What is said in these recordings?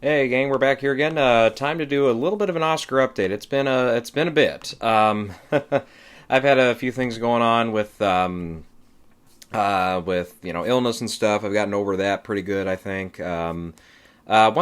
Hey gang, we're back here again. Time to do a little bit of an Oscar update. It's been a bit. I've had a few things going on with illness and stuff. I've gotten over that pretty good, I think. One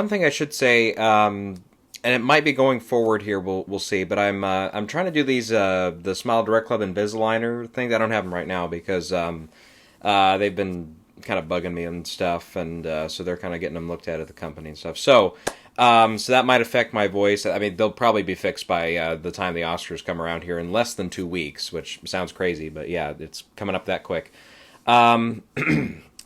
thing I should say, and it might be going forward here. We'll see. But I'm trying to do these the Smile Direct Club Invisaligner things. I don't have them right now because they've been kind of bugging me and stuff, and so they're kind of getting them looked at the company and stuff. So that might affect my voice. I mean, they'll probably be fixed by the time the Oscars come around here in less than 2 weeks, which sounds crazy, but yeah, it's coming up that quick. Um,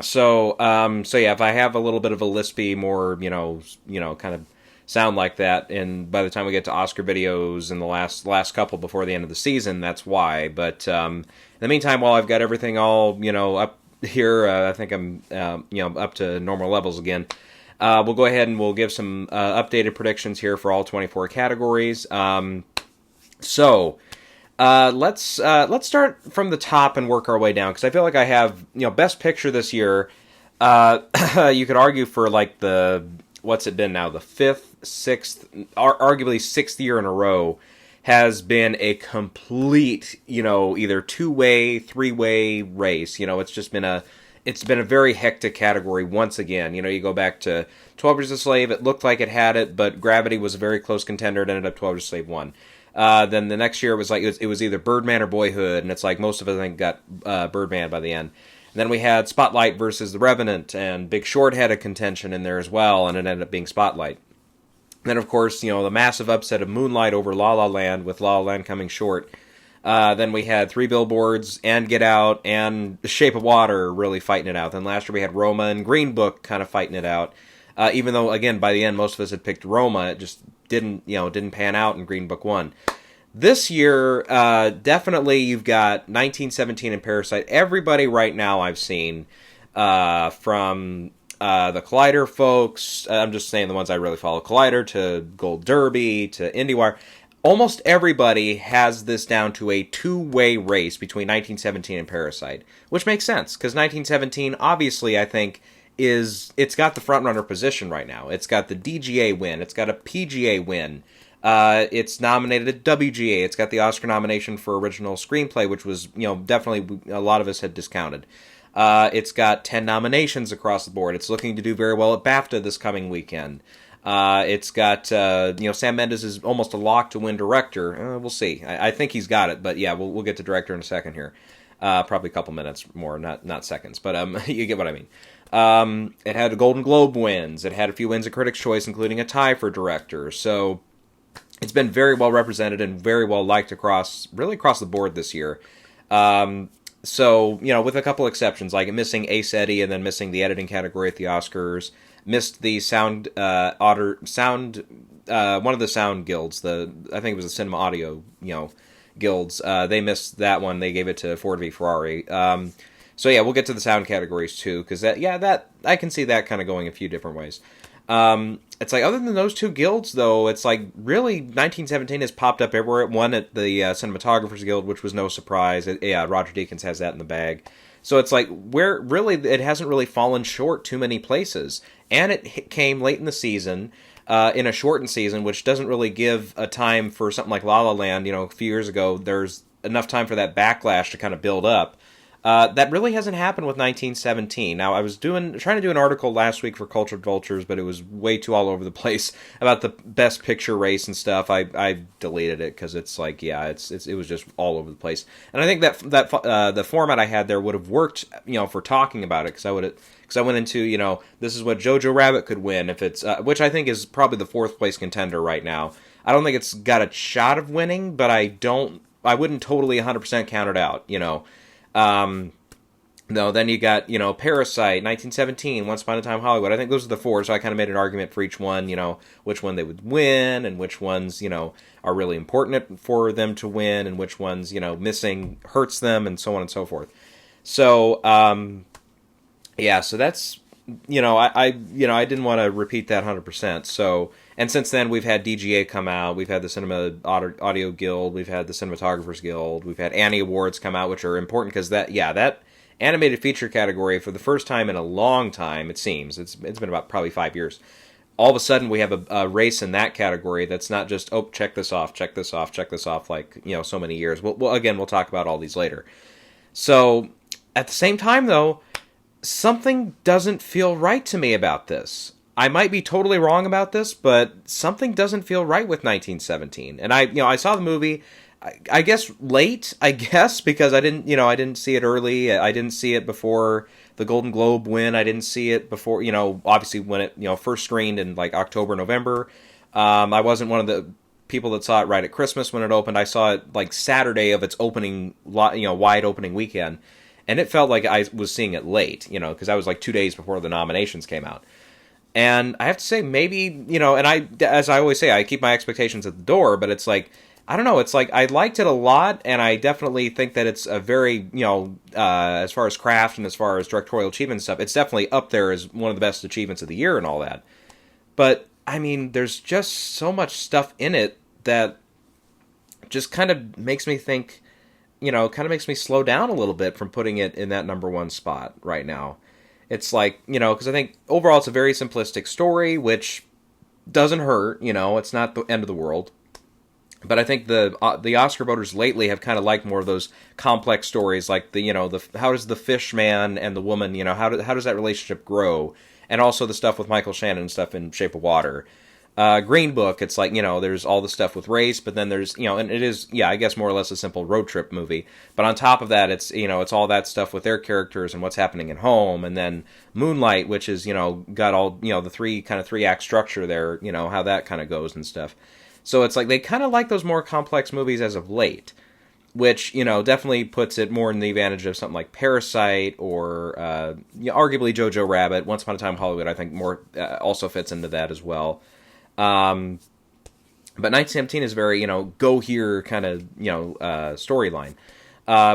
so yeah, if I have a little bit of a lispy, more kind of sound like that, and by the time we get to Oscar videos in the last couple before the end of the season, that's why. But in the meantime, while I've got everything all up here, I think I'm up to normal levels again. We'll go ahead and we'll give some updated predictions here for all 24 categories. So let's start from the top and work our way down, because I feel like I have Best Picture this year. You could argue for like what's it been now, the fifth, sixth, arguably sixth year in a row has been a complete, either two-way, three-way race. It's been a very hectic category once again. You go back to 12 Years a Slave, it looked like it had it, but Gravity was a very close contender. It ended up 12 Years a Slave won. Then the next year it was either Birdman or Boyhood, and it's like most of us, I think, got Birdman by the end. And then we had Spotlight versus The Revenant, and Big Short had a contention in there as well, and it ended up being Spotlight. Then, of course, the massive upset of Moonlight over La La Land, with La La Land coming short. Then we had Three Billboards and Get Out and The Shape of Water really fighting it out. Then last year we had Roma and Green Book kind of fighting it out. Even though, again, by the end most of us had picked Roma, it just didn't pan out, and Green Book won. This year, definitely you've got 1917 and Parasite. Everybody right now I've seen, from the Collider folks, I'm just saying the ones I really follow, Collider to Gold Derby to IndieWire, almost everybody has this down to a two-way race between 1917 and Parasite, which makes sense, because 1917, obviously, I think, it's got the front-runner position right now. It's got the DGA win. It's got a PGA win. It's nominated at WGA. It's got the Oscar nomination for original screenplay, which was, definitely a lot of us had discounted. It's got 10 nominations across the board. It's looking to do very well at BAFTA this coming weekend. It's got, Sam Mendes is almost a lock to win director. We'll see. I think he's got it, but yeah, we'll get to director in a second here. Probably a couple minutes more, not seconds, but you get what I mean. It had a Golden Globe wins. It had a few wins at Critics' Choice, including a tie for director. So it's been very well represented and very well liked across the board this year. So, with a couple exceptions, like missing Ace Eddie and then missing the editing category at the Oscars, missed the sound, one of the sound guilds, I think it was the cinema audio, guilds, they missed that one. They gave it to Ford v Ferrari. So yeah, we'll get to the sound categories too, because that I can see that kind of going a few different ways. It's like, other than those two guilds, though, it's like, really, 1917 has popped up everywhere. It won at the Cinematographers Guild, which was no surprise. Roger Deakins has that in the bag. So it's like, where, really, it hasn't really fallen short too many places. And it came late in the season, in a shortened season, which doesn't really give a time for something like La La Land. A few years ago, there's enough time for that backlash to kind of build up. That really hasn't happened with 1917. Now, I was trying to do an article last week for Cultured Vultures, but it was way too all over the place about the Best Picture race and stuff. I deleted it because it's like, it was just all over the place. And I think that the format I had there would have worked, for talking about it, because I went into, this is what Jojo Rabbit could win if it's, which I think is probably the fourth place contender right now. I don't think it's got a shot of winning, but I wouldn't totally 100% count it out, No, then you got, Parasite, 1917, Once Upon a Time Hollywood. I think those are the four, so I kind of made an argument for each one, which one they would win, and which ones, are really important for them to win, and which ones, missing hurts them, and so on and so forth. So, so that's, I didn't want to repeat that 100%, so... And since then, we've had DGA come out, we've had the Cinema Audio Guild, we've had the Cinematographers Guild, we've had Annie Awards come out, which are important because that animated feature category, for the first time in a long time, it seems, it's been about probably 5 years, all of a sudden we have a race in that category that's not just, oh, check this off, check this off, check this off, like, so many years. Again, we'll talk about all these later. So at the same time, though, something doesn't feel right to me about this. I might be totally wrong about this, but something doesn't feel right with 1917. And I saw the movie, I guess late, because I didn't see it early. I didn't see it before the Golden Globe win. I didn't see it before, obviously when it, first screened in like October, November. I wasn't one of the people that saw it right at Christmas when it opened. I saw it like Saturday of its opening, wide opening weekend. And it felt like I was seeing it late, because I was like 2 days before the nominations came out. And I have to say, maybe, and as I always say, I keep my expectations at the door, but it's like, I don't know, it's like, I liked it a lot, and I definitely think that it's a very, as far as craft and as far as directorial achievement and stuff, it's definitely up there as one of the best achievements of the year and all that. But, I mean, there's just so much stuff in it that just kind of makes me think, kind of makes me slow down a little bit from putting it in that number one spot right now. It's like, because I think overall it's a very simplistic story, which doesn't hurt, it's not the end of the world. But I think the Oscar voters lately have kind of liked more of those complex stories, like the how does the fish man and the woman, how does that relationship grow, and also the stuff with Michael Shannon and stuff in Shape of Water. Green Book, it's like, there's all the stuff with race, but then there's, and it is, I guess more or less a simple road trip movie. But on top of that, it's, it's all that stuff with their characters and what's happening at home. And then Moonlight, which is, got all, the three act structure there, how that kind of goes and stuff. So it's like they kind of like those more complex movies as of late, which, definitely puts it more in the advantage of something like Parasite or, arguably Jojo Rabbit. Once Upon a Time in Hollywood, I think more also fits into that as well. But 1917 is very, go here kind of, storyline,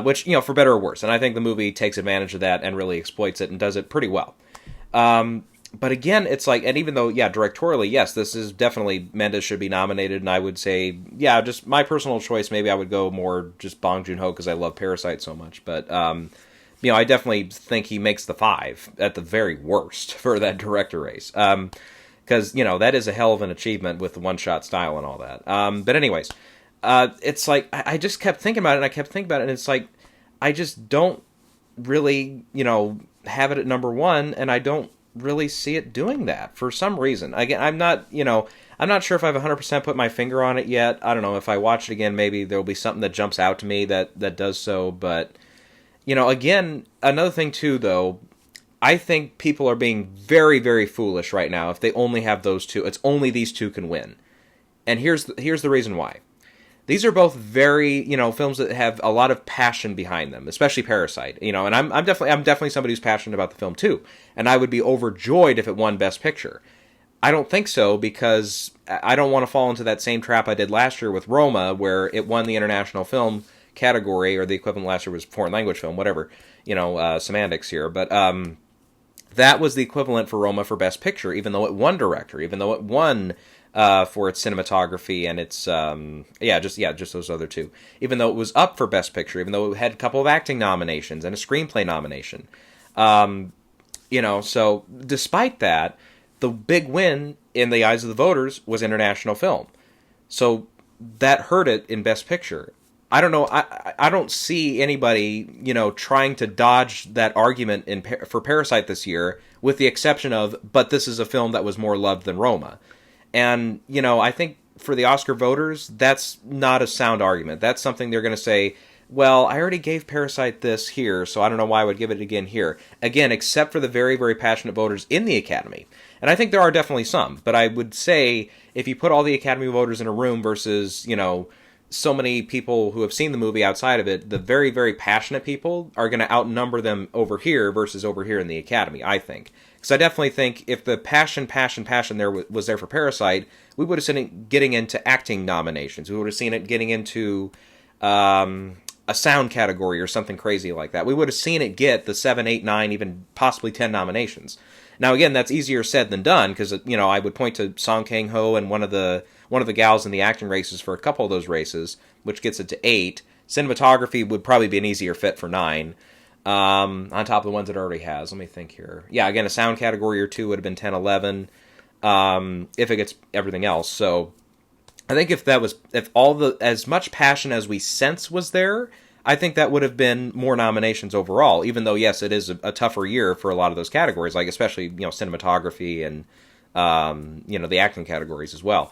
which, for better or worse. And I think the movie takes advantage of that and really exploits it and does it pretty well. But again, it's like, and even though, directorially, yes, this is definitely, Mendes should be nominated, and I would say, just my personal choice, maybe I would go more just Bong Joon-ho because I love Parasite so much. But, I definitely think he makes the 5 at the very worst for that director race. Because, that is a hell of an achievement with the one-shot style and all that. But anyways, it's like, I just kept thinking about it, and it's like, I just don't really, have it at number 1, and I don't really see it doing that for some reason. Again, I'm not sure if I've 100% put my finger on it yet. I don't know, if I watch it again, maybe there'll be something that jumps out to me that does so, but, again, another thing too, though, I think people are being very, very foolish right now if they only have those two. It's only these two can win. And here's the reason why. These are both very, films that have a lot of passion behind them, especially Parasite. And I'm definitely somebody who's passionate about the film too. And I would be overjoyed if it won Best Picture. I don't think so, because I don't want to fall into that same trap I did last year with Roma, where it won the international film category, or the equivalent last year was foreign language film, whatever, semantics here. But that was the equivalent for Roma for Best Picture, even though it won director, even though it won for its cinematography and its just those other two. Even though it was up for Best Picture, even though it had a couple of acting nominations and a screenplay nomination. So despite that, the big win in the eyes of the voters was international film. So that hurt it in Best Picture. I don't know. I don't see anybody, trying to dodge that argument for Parasite this year, with the exception of, but this is a film that was more loved than Roma. And, I think for the Oscar voters, that's not a sound argument. That's something they're going to say, well, I already gave Parasite this here, so I don't know why I would give it again here. Again, except for the very, very passionate voters in the Academy. And I think there are definitely some. But I would say, if you put all the Academy voters in a room versus, so many people who have seen the movie outside of it, the very, very passionate people are going to outnumber them over here versus over here in the Academy, I think. Because I definitely think if the passion there was there for Parasite, we would have seen it getting into acting nominations. We would have seen it getting into a sound category or something crazy like that. We would have seen it get the 7, 8, 9, even possibly 10 nominations. Now, again, that's easier said than done, because, I would point to Song Kang-ho and one of the gals in the acting races for a couple of those races, which gets it to 8. Cinematography would probably be an easier fit for 9, on top of the ones it already has. Let me think here. Yeah, again, a sound category or 2 would have been 10, 11. if it gets everything else. So I think if all the as much passion as we sense was there, I think that would have been more nominations overall. Even though yes, it is a tougher year for a lot of those categories, like especially cinematography and the acting categories as well.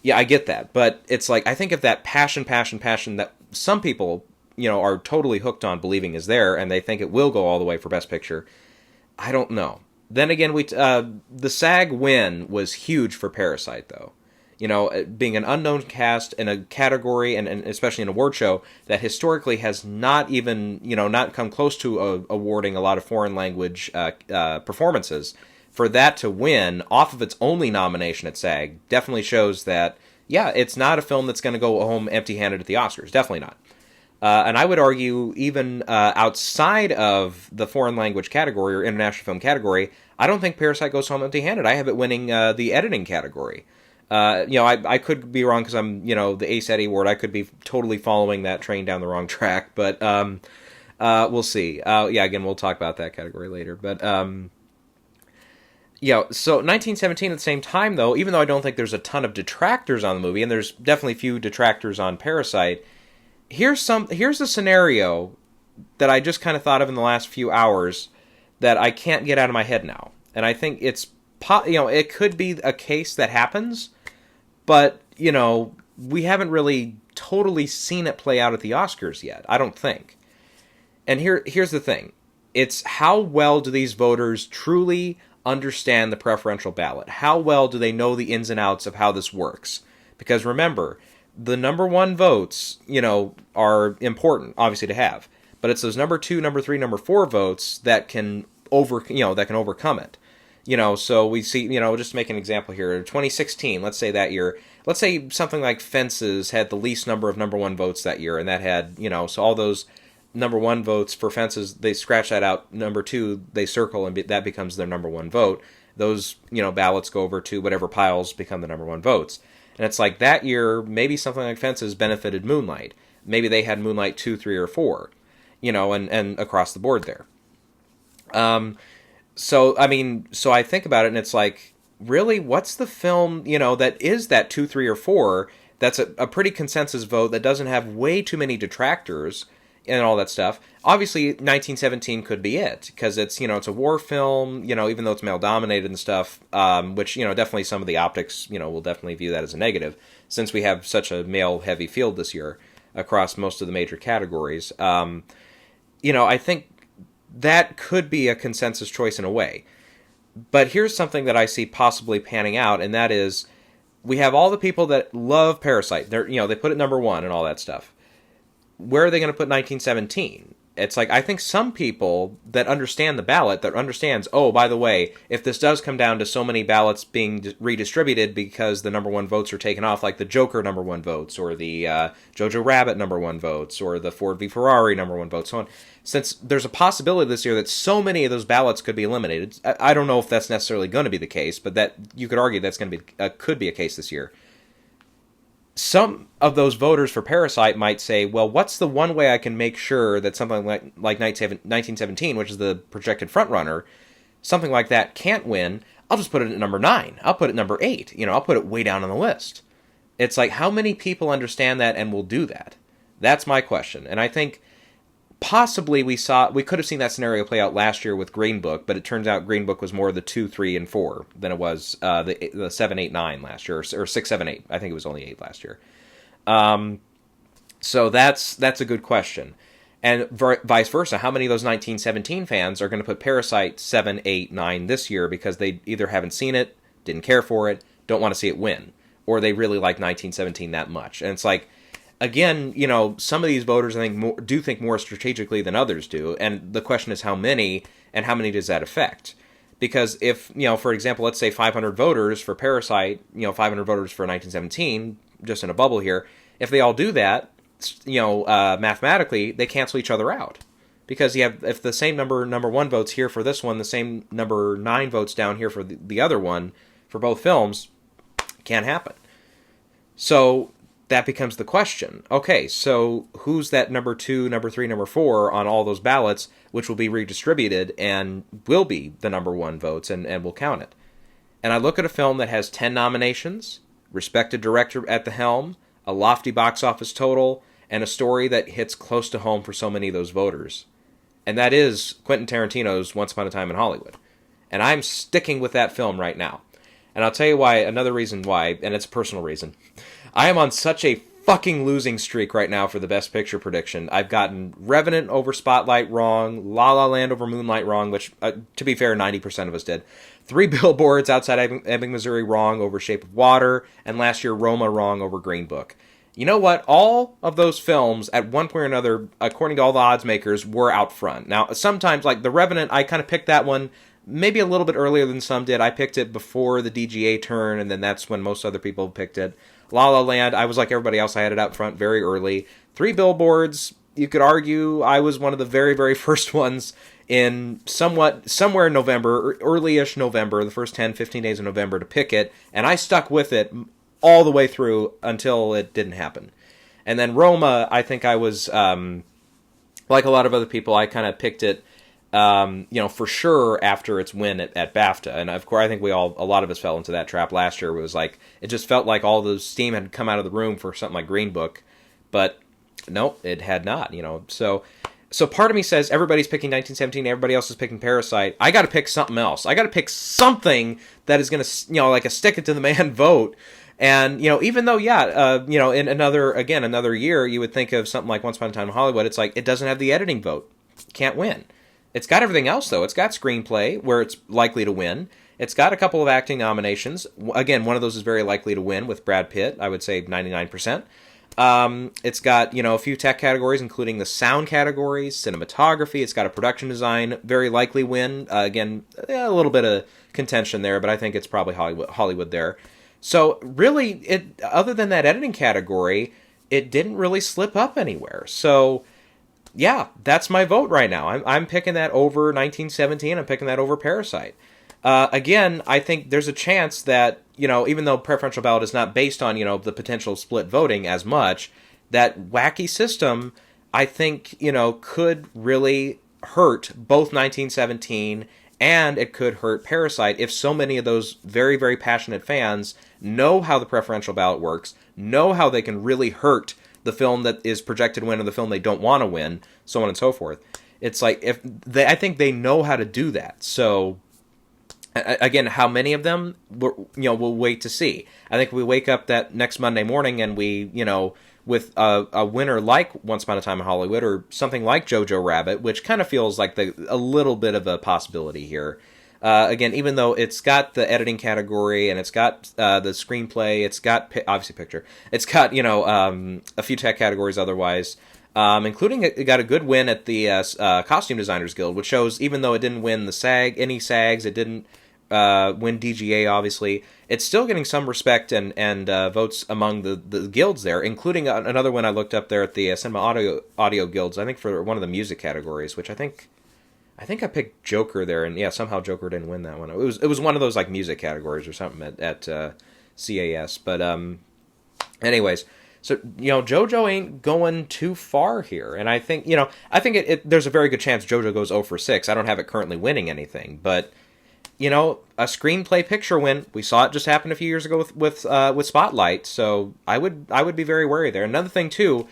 Yeah, I get that, but it's like I think if that passion that some people are totally hooked on believing is there, and they think it will go all the way for Best Picture. I don't know. Then again, the SAG win was huge for Parasite, though. Being an unknown cast in a category and especially an award show that historically has not even, not come close to awarding a lot of foreign language performances, for that to win off of its only nomination at SAG definitely shows that, yeah, it's not a film that's going to go home empty-handed at the Oscars. Definitely not. And I would argue even outside of the foreign language category or international film category, I don't think Parasite goes home empty-handed. I have it winning the editing category. I could be wrong because I'm, the Ace Eddie Award. I could be totally following that train down the wrong track, but we'll see. Again, we'll talk about that category later. But, so 1917 at the same time, though, even though I don't think there's a ton of detractors on the movie, and there's definitely few detractors on Parasite, here's a scenario that I just kind of thought of in the last few hours that I can't get out of my head now. And I think it's, it could be a case that happens, but, we haven't really totally seen it play out at the Oscars yet, I don't think. And here's the thing. It's how well do these voters truly understand the preferential ballot? How well do they know the ins and outs of how this works? Because remember, the number one votes, are important, obviously, to have. But it's those number 2, number 3, number 4 votes that can overcome it. So we see, just to make an example here, 2016, let's say that year, let's say something like Fences had the least number of number one votes that year, and that had, so all those number one votes for Fences, they scratch that out. Number 2, they circle, and that becomes their number one vote. Those, ballots go over to whatever piles become the number one votes. And it's like that year, maybe something like Fences benefited Moonlight. Maybe they had Moonlight 2, 3, or 4, and across the board there. So I think about it, and it's like, really, what's the film, that is that 2, 3, or 4, that's a pretty consensus vote that doesn't have way too many detractors and all that stuff? Obviously, 1917 could be it, because it's, it's a war film, even though it's male-dominated and stuff, which, definitely some of the optics, will definitely view that as a negative, since we have such a male-heavy field this year across most of the major categories. I think that could be a consensus choice in a way. But here's something that I see possibly panning out, and that is, we have all the people that love Parasite. They put it number 1 and all that stuff. Where are they going to put 1917? It's like, I think some people that understand the ballot, that understands, oh, by the way, if this does come down to so many ballots being redistributed because the number 1 votes are taken off, like the Joker number 1 votes, or the Jojo Rabbit number 1 votes, or the Ford v Ferrari number 1 votes, so on. Since there's a possibility this year that so many of those ballots could be eliminated, I don't know if that's necessarily going to be the case, but that you could argue that's going to be could be a case this year. Some of those voters for Parasite might say, well, what's the one way I can make sure that something like 1917, which is the projected frontrunner, something like that can't win? I'll just put it at number 9. I'll put it number 8. I'll put it way down on the list. It's like, how many people understand that and will do that? That's my question. And I think possibly we could have seen that scenario play out last year with Green Book, but it turns out Green Book was more the 2, 3, and 4 than it was the 7, 8, 9 last year, or 6, 7, 8. I think it was only 8 last year. So that's a good question. And vice versa, how many of those 1917 fans are going to put Parasite 7, 8, 9 this year because they either haven't seen it, didn't care for it, don't want to see it win, or they really like 1917 that much? And it's like, again, some of these voters, I think, do think more strategically than others do, and the question is how many, and how many does that affect? Because if, for example, let's say 500 voters for Parasite, 500 voters for 1917, just in a bubble here, if they all do that, mathematically, they cancel each other out. Because if the same number 1 votes here for this one, the same number 9 votes down here for the other one, for both films, can't happen. So that becomes the question. Okay, so who's that number 2, number 3, number 4 on all those ballots, which will be redistributed and will be the number 1 votes, and will count it? and I look at a film that has 10 nominations, respected director at the helm, a lofty box office total, and a story that hits close to home for so many of those voters. And that is Quentin Tarantino's Once Upon a Time in Hollywood. And I'm sticking with that film right now. And I'll tell you why, another reason why, and it's a personal reason. I am on such a fucking losing streak right now for the Best Picture prediction. I've gotten Revenant over Spotlight wrong, La La Land over Moonlight wrong, which, to be fair, 90% of us did. 3 Billboards Outside Ebbing, Missouri wrong over Shape of Water, and last year Roma wrong over Green Book. You know what? All of those films, at one point or another, according to all the odds makers, were out front. Now, sometimes, like The Revenant, I kind of picked that one maybe a little bit earlier than some did. I picked it before the DGA turn, and then that's when most other people picked it. La La Land, I was like everybody else. I had it out front very early. 3 Billboards, you could argue I was one of the very, very first ones in somewhere in November, early-ish November, the first 10, 15 days of November to pick it, and I stuck with it all the way through until it didn't happen. And then Roma, I think I was, like a lot of other people, I kind of picked it, for sure after its win at BAFTA. And of course, I think a lot of us fell into that trap last year. It was like, it just felt like all the steam had come out of the room for something like Green Book, but no, it had not, So part of me says everybody's picking 1917, everybody else is picking Parasite. I got to pick something else. I got to pick something that is going to, like a stick it to the man vote. And, even though, in another year, you would think of something like Once Upon a Time in Hollywood, it's like, it doesn't have the editing vote. Can't win. It's got everything else, though. It's got screenplay, where it's likely to win. It's got a couple of acting nominations. Again, one of those is very likely to win with Brad Pitt, I would say 99%. It's got, a few tech categories, including the sound categories, cinematography. It's got a production design, very likely win. Again, a little bit of contention there, but I think it's probably Hollywood there. So really, other than that editing category, it didn't really slip up anywhere. So yeah, that's my vote right now. I'm picking that over 1917. I'm picking that over Parasite. Again, I think there's a chance that, even though preferential ballot is not based on, the potential split voting as much, that wacky system, I think, could really hurt both 1917 and it could hurt Parasite if so many of those very, very passionate fans know how the preferential ballot works, know how they can really hurt the film that is projected to win or the film they don't want to win, so on and so forth. It's like, I think they know how to do that. So again, how many of them, we'll wait to see. I think we wake up that next Monday morning and we, with a winner like Once Upon a Time in Hollywood or something like Jojo Rabbit, which kind of feels like a little bit of a possibility here. Again, even though it's got the editing category and it's got the screenplay, it's got obviously picture, it's got a few tech categories otherwise, including it got a good win at the Costume Designers Guild, which shows even though it didn't win any SAGs, it didn't win DGA, obviously, it's still getting some respect and votes among the guilds there, including another one I looked up there at the Cinema Audio Guilds, I think for one of the music categories, which I think I picked Joker there, and yeah, somehow Joker didn't win that one. It was one of those like music categories or something at CAS. But anyways, so JoJo ain't going too far here, and I think there's a very good chance JoJo goes 0 for 6. I don't have it currently winning anything, but a screenplay picture win. We saw it just happen a few years ago with Spotlight, so I would be very wary there. Another thing too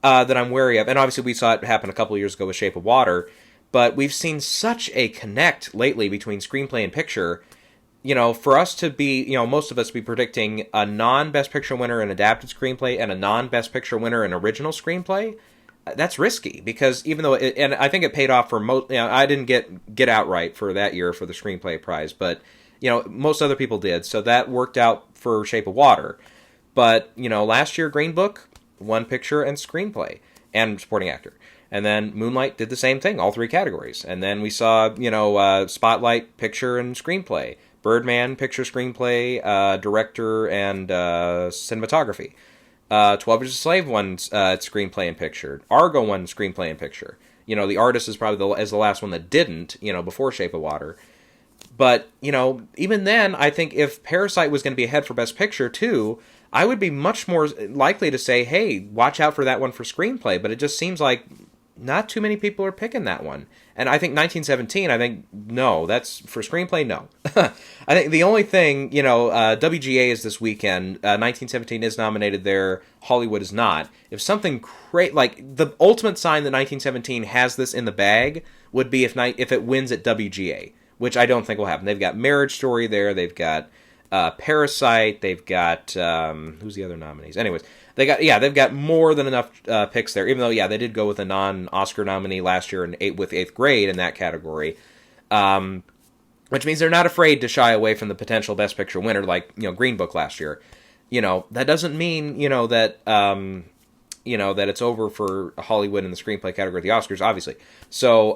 that I'm wary of, and obviously we saw it happen a couple of years ago with Shape of Water. But we've seen such a connect lately between screenplay and picture, for us to be, most of us be predicting a non-Best Picture winner in adapted screenplay and a non-Best Picture winner in original screenplay. That's risky because even though, and I think it paid off for most, I didn't get outright for that year for the screenplay prize, but, most other people did. So that worked out for Shape of Water. But, last year, Green Book won picture and screenplay and supporting actor. And then Moonlight did the same thing, all 3 categories. And then we saw, Spotlight, picture and screenplay. Birdman, picture, screenplay, director, and cinematography. 12 Years a Slave won screenplay and picture. Argo won screenplay and picture. The Artist is probably the last one that didn't, before Shape of Water. But, even then, I think if Parasite was going to be ahead for Best Picture, too, I would be much more likely to say, hey, watch out for that one for screenplay. But it just seems like not too many people are picking that one. And I think 1917, I think, no, that's for screenplay, no. I think the only thing, WGA is this weekend. 1917 is nominated there. Hollywood is not. If something great, like the ultimate sign that 1917 has this in the bag would be if it wins at WGA, which I don't think will happen. They've got Marriage Story there. They've got Parasite. They've got, who's the other nominees? Anyways, they've got more than enough picks there. Even though, they did go with a non-Oscar nominee last year with Eighth Grade in that category, which means they're not afraid to shy away from the potential Best Picture winner, like Green Book last year. That doesn't mean that that it's over for Hollywood in the screenplay category at the Oscars, obviously. So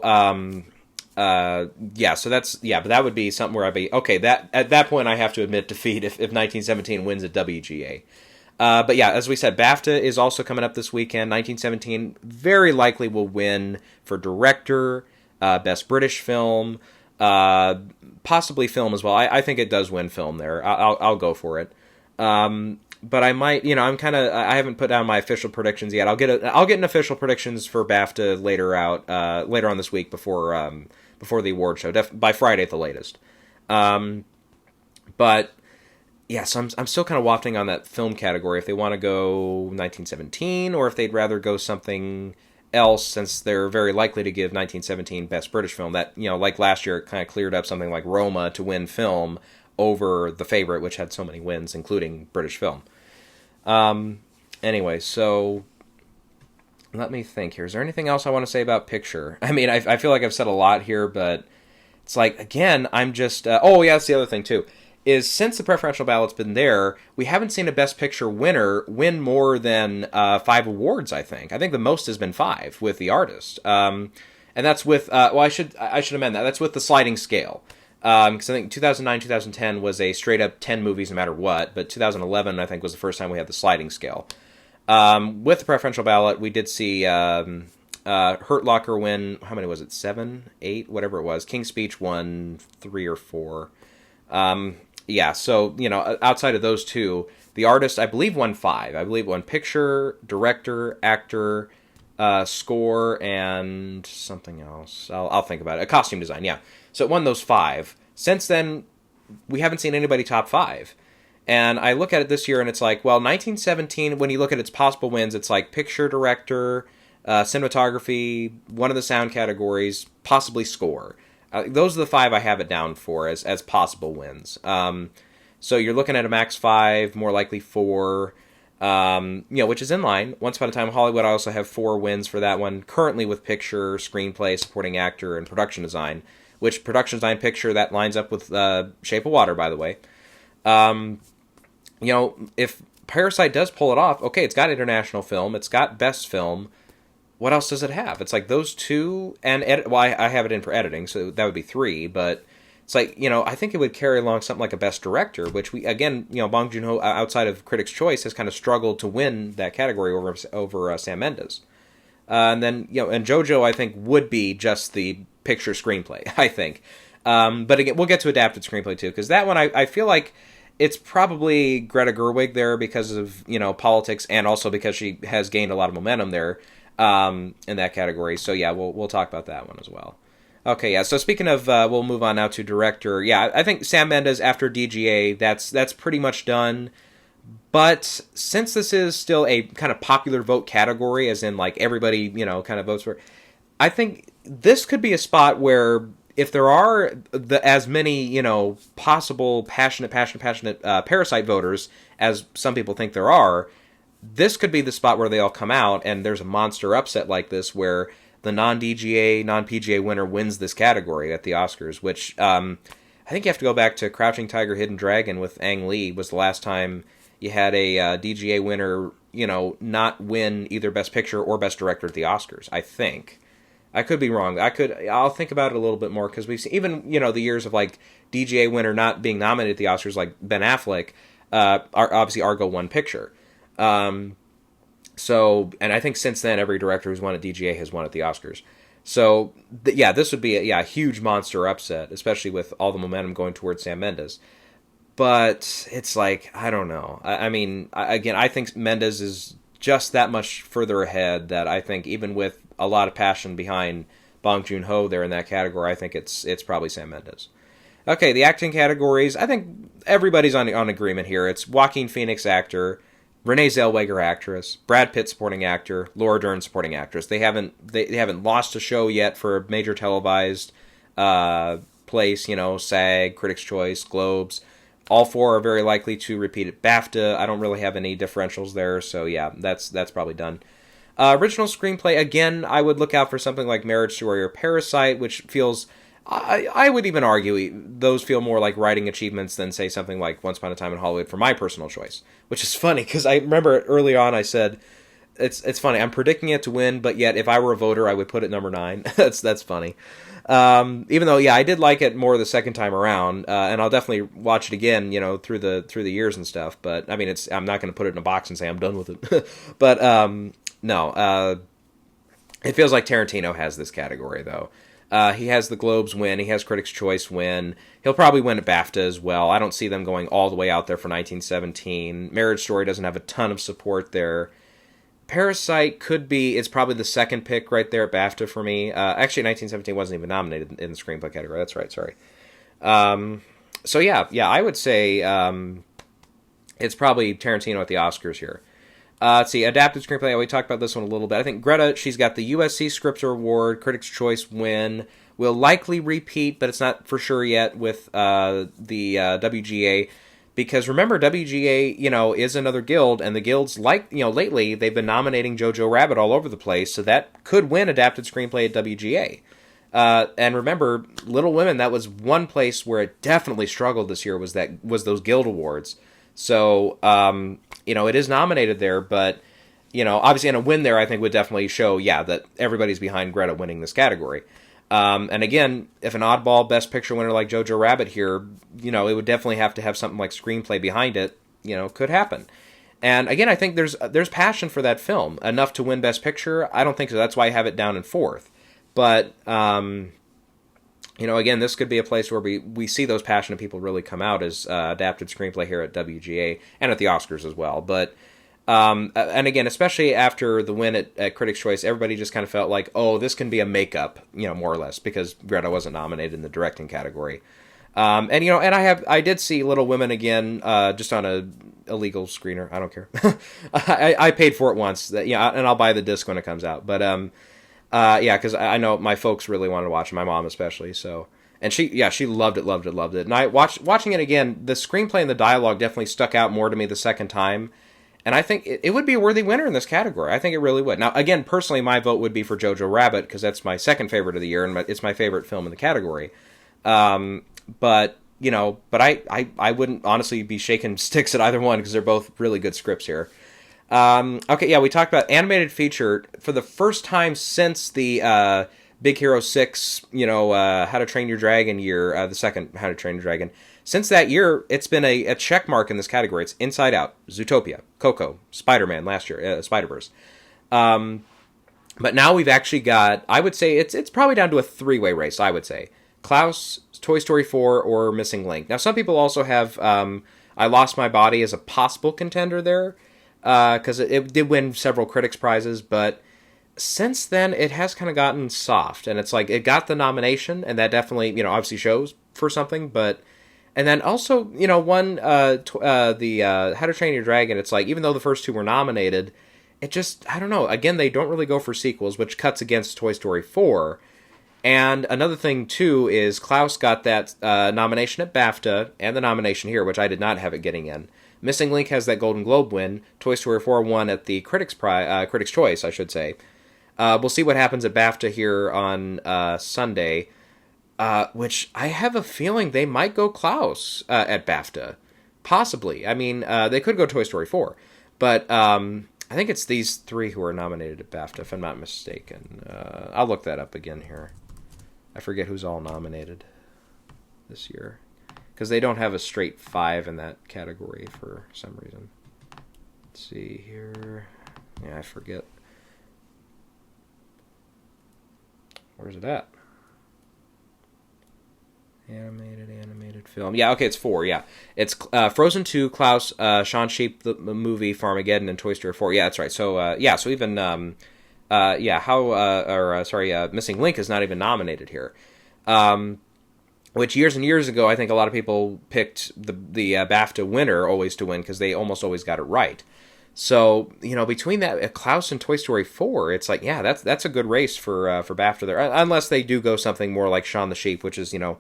so that's but that would be something where I'd be okay. That at that point I have to admit defeat if 1917 wins at WGA. But as we said, BAFTA is also coming up this weekend. 1917 very likely will win for director, best British film, possibly film as well. I think it does win film there. I'll go for it. But I might, I haven't put down my official predictions yet. I'll get an official predictions for BAFTA later on this week before the award show, by Friday at the latest. But yeah, so I'm still kind of wafting on that film category. If they want to go 1917, or if they'd rather go something else, since they're very likely to give 1917 Best British Film. That like last year, it kind of cleared up something like Roma to win film over The Favorite, which had so many wins, including British film. Anyway, so let me think here. Is there anything else I want to say about picture? I mean, I feel like I've said a lot here, but it's like, again, I'm just... that's the other thing, too, is since the preferential ballot's been there, we haven't seen a Best Picture winner win more than 5 awards, I think. I think the most has been 5 with The Artist. And that's with... I should amend that. That's with the sliding scale. Because I think 2009, 2010 was a straight-up 10 movies no matter what, but 2011, I think, was the first time we had the sliding scale. With the preferential ballot, we did see Hurt Locker win, how many was it, 7, 8, whatever it was. King's Speech won 3 or 4. So, outside of those two, The Artist, I believe, won 5. I believe it won picture, director, actor, score, and something else. I'll think about it. Costume design, yeah. So it won those 5. Since then, we haven't seen anybody top 5. And I look at it this year, and it's like, well, 1917, when you look at its possible wins, it's like picture, director, cinematography, one of the sound categories, possibly score. Those are the 5 I have it down for as possible wins. So you're looking at a max 5, more likely 4, which is in line. Once Upon a Time Hollywood, I also have 4 wins for that one, currently with picture, screenplay, supporting actor, and production design. Which production design picture, that lines up with Shape of Water, by the way. If Parasite does pull it off, okay, it's got international film, it's got best film. What else does it have? It's like those 2, and I have it in for editing, so that would be 3, but it's like, I think it would carry along something like a best director, which we, again, Bong Joon-ho, outside of Critics' Choice, has kind of struggled to win that category over Sam Mendes. And then, and JoJo, I think, would be just the picture screenplay, I think. But again, we'll get to adapted screenplay, too, because that one, I feel like it's probably Greta Gerwig there because of, politics, and also because she has gained a lot of momentum there in that category. So, yeah, we'll talk about that one as well. Okay, yeah, so speaking of, we'll move on now to director. Yeah, I think Sam Mendes, after DGA, that's pretty much done. But since this is still a kind of popular vote category, as in, like, everybody, kind of votes for it, I think this could be a spot where if there are as many, possible passionate Parasite voters as some people think there are, this could be the spot where they all come out and there's a monster upset like this where the non-DGA, non-PGA winner wins this category at the Oscars, which I think you have to go back to Crouching Tiger, Hidden Dragon with Ang Lee was the last time you had a DGA winner, not win either Best Picture or Best Director at the Oscars, I think. I could be wrong. I'll think about it a little bit more, because we've seen, even, the years of, like, DGA winner not being nominated at the Oscars, like Ben Affleck, obviously Argo won picture. And I think since then, every director who's won at DGA has won at the Oscars. So, this would be a huge monster upset, especially with all the momentum going towards Sam Mendes. But it's like, I don't know. I mean, again, I think Mendes is just that much further ahead that I think even with a lot of passion behind Bong Joon-ho there in that category, I think it's probably Sam Mendes. Okay, the acting categories, I think everybody's on agreement here. It's Joaquin Phoenix, actor, Renee Zellweger, actress, Brad Pitt, supporting actor, Laura Dern, supporting actress. They haven't lost a show yet for a major televised place, SAG, Critics' Choice, Globes. All four are very likely to repeat at BAFTA. I don't really have any differentials there, so yeah, that's probably done. Original screenplay, again, I would look out for something like Marriage Story or Parasite, which feels... I would even argue those feel more like writing achievements than, say, something like Once Upon a Time in Hollywood for my personal choice, which is funny, because I remember early on I said, it's funny, I'm predicting it to win, but yet if I were a voter, I would put it number 9. That's funny. Even though, yeah, I did like it more the second time around, and I'll definitely watch it again, through the years and stuff, but, I mean, I'm not going to put it in a box and say I'm done with it. But, no, it feels like Tarantino has this category, though. He has the Globes win. He has Critics' Choice win. He'll probably win at BAFTA as well. I don't see them going all the way out there for 1917. Marriage Story doesn't have a ton of support there. Parasite could be... It's probably the second pick right there at BAFTA for me. Actually, 1917 wasn't even nominated in the screenplay category. That's right, sorry. So yeah, I would say it's probably Tarantino at the Oscars here. Let's see, adapted screenplay. We talked about this one a little bit. I think Greta, she's got the USC Scripter Award, Critics' Choice win. Will likely repeat, but it's not for sure yet with the WGA. Because remember, WGA, is another guild, and the guilds, lately, they've been nominating Jojo Rabbit all over the place, so that could win adapted screenplay at WGA. And remember, Little Women, that was one place where it definitely struggled this year, was those guild awards. So, it is nominated there, but, obviously, and a win there, I think, would definitely show, that everybody's behind Greta winning this category. And again, if an oddball Best Picture winner like Jojo Rabbit here, it would definitely have to have something like screenplay behind it, could happen. And again, I think there's passion for that film, enough to win Best Picture. I don't think so. That's why I have it down in 4th. But, again, this could be a place where we see those passionate people really come out as adapted screenplay here at WGA and at the Oscars as well. But, and again, especially after the win at Critics' Choice, everybody just kind of felt like, oh, this can be a makeup, more or less, because Greta wasn't nominated in the directing category. And I did see Little Women again, just on a illegal screener. I don't care. I paid for it once, and I'll buy the disc when it comes out. But, because I know my folks really wanted to watch it, my mom especially, so... And she loved it. And I watching it again, the screenplay and the dialogue definitely stuck out more to me the second time, and I think it would be a worthy winner in this category. I think it really would. Now, again, personally, my vote would be for Jojo Rabbit, because that's my second favorite of the year, and it's my favorite film in the category. But I wouldn't honestly be shaking sticks at either one, because they're both really good scripts here. We talked about animated feature for the first time since the Big Hero 6, How to Train Your Dragon year, the second How to Train Your Dragon. Since that year, it's been a check mark in this category. It's Inside Out, Zootopia, Coco, Spider-Man last year, Spider-Verse. But now we've actually got, I would say, it's probably down to a 3-way race, I would say. Klaus, Toy Story 4, or Missing Link. Now, some people also have I Lost My Body as a possible contender there, because it did win several critics' prizes, but since then, it has kind of gotten soft, and it's like, it got the nomination, and that definitely, obviously shows for something, but, and then also, one, the How to Train Your Dragon, it's like, even though the first two were nominated, it just, I don't know, again, they don't really go for sequels, which cuts against Toy Story 4, and another thing, too, is Klaus got that nomination at BAFTA, and the nomination here, which I did not have it getting in. Missing Link has that Golden Globe win, Toy Story 4 won at the Critics' Choice, I should say. We'll see what happens at BAFTA here on Sunday, which I have a feeling they might go Klaus at BAFTA. Possibly. I mean, they could go Toy Story 4. But I think it's these 3 who are nominated at BAFTA, if I'm not mistaken. I'll look that up again here. I forget who's all nominated this year. Because they don't have a straight 5 in that category for some reason. Let's see here. Yeah, I forget. Where's it at? Animated film. Yeah, okay, it's 4, yeah. It's Frozen 2, Klaus, Shaun Sheep, the movie, Farmageddon, and Toy Story 4. Yeah, that's right. So, so even Missing Link is not even nominated here. Which years and years ago, I think a lot of people picked the BAFTA winner always to win because they almost always got it right. So between that Klaus and Toy Story 4, it's like that's a good race for BAFTA there, unless they do go something more like Shaun the Sheep, which is a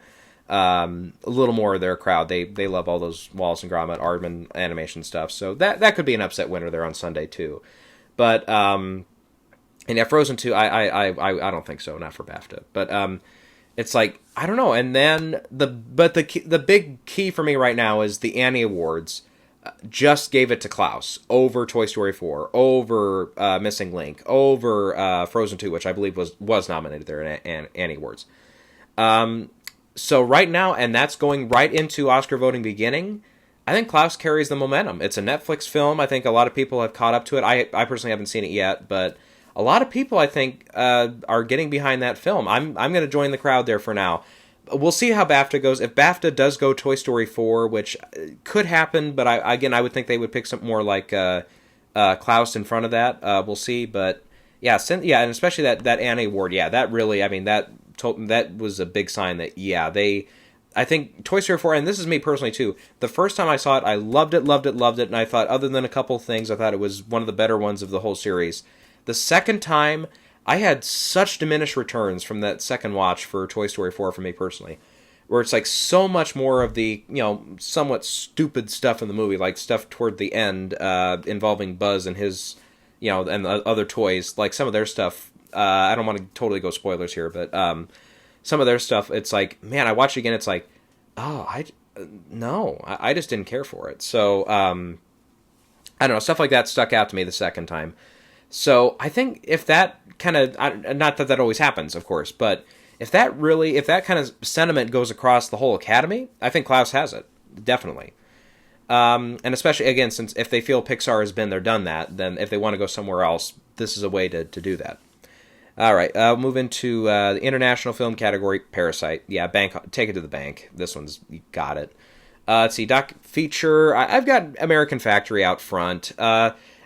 little more of their crowd. They love all those Wallace and Gromit, Aardman animation stuff. So that could be an upset winner there on Sunday too. But and yeah, Frozen 2, I don't think so, not for BAFTA. But it's like I don't know. And then the big key for me right now is the Annie Awards. Just gave it to Klaus over Toy Story 4, over Missing Link, over Frozen 2, which I believe was nominated there in Annie Awards. So right now, and that's going right into Oscar voting beginning, I think Klaus carries the momentum. It's a Netflix film. I think a lot of people have caught up to it. I personally haven't seen it yet, but a lot of people, I think, are getting behind that film. I'm going to join the crowd there for now. We'll see how BAFTA goes. If BAFTA does go Toy Story 4, which could happen, but I would think they would pick something more like Klaus in front of that. We'll see, but and especially that Annie Award, that really, that was a big sign that I think Toy Story 4, and this is me personally too. The first time I saw it, I loved it, and I thought, other than a couple things, I thought it was one of the better ones of the whole series. The second time, I had such diminished returns from that second watch for Toy Story 4 for me personally, where it's like so much more of the, somewhat stupid stuff in the movie, like stuff toward the end involving Buzz and his, and the other toys, like some of their stuff. I don't want to totally go spoilers here, but some of their stuff, it's like, man, I watch it again, it's like, oh, I just didn't care for it. So, I don't know, stuff like that stuck out to me the second time. So I think if that kind of, not that always happens, of course, but if that kind of sentiment goes across the whole Academy, I think Klaus has it, definitely. And especially, again, since if they feel Pixar has been there, done that, then if they want to go somewhere else, this is a way to do that. All right, I'll move into the international film category, Parasite. Yeah, take it to the bank. This one's, you got it. Let's see, doc feature. I've got American Factory out front.